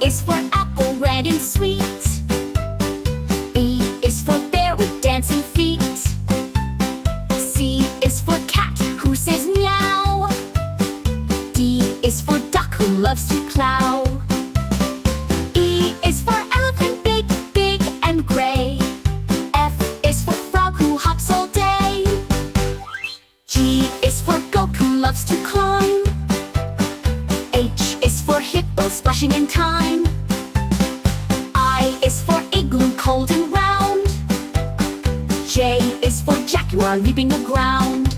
is for apple, red and sweet. B is for bear with dancing feet. C is for cat who says meow. D is for duck who loves to plow. E is for elephant, big, big and gray. F is for frog who hops all day. G is for goat who loves to climb. H is for hippo splashing in time. I is for igloo, cold and round. J is for jaguar leaping the ground.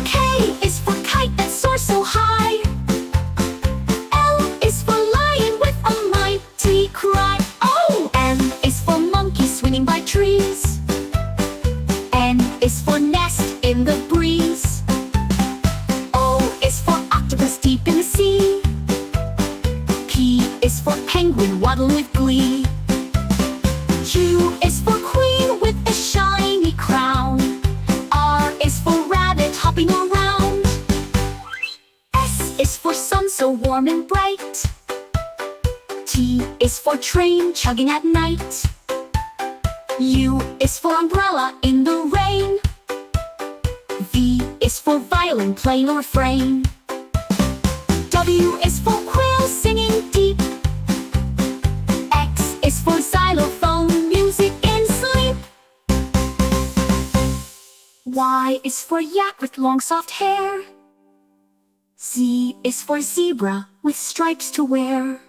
K is for kite that soars so high. L is for lion with a mighty cry. O M is for monkey swinging by trees. N is for nest in the breeze. O is for octopus deep in the sea. P is for penguin waddling with glee. Q is for queen with a shiny crown. R is for rabbit hopping around. S is for sun so warm and bright. T is for train chugging at night. U is for umbrella in the rain. V is for violin playing a refrain. W is for quail singing deep. X is for xylophone music in sleep. Y is for yak with long soft hair. Z is for zebra with stripes to wear.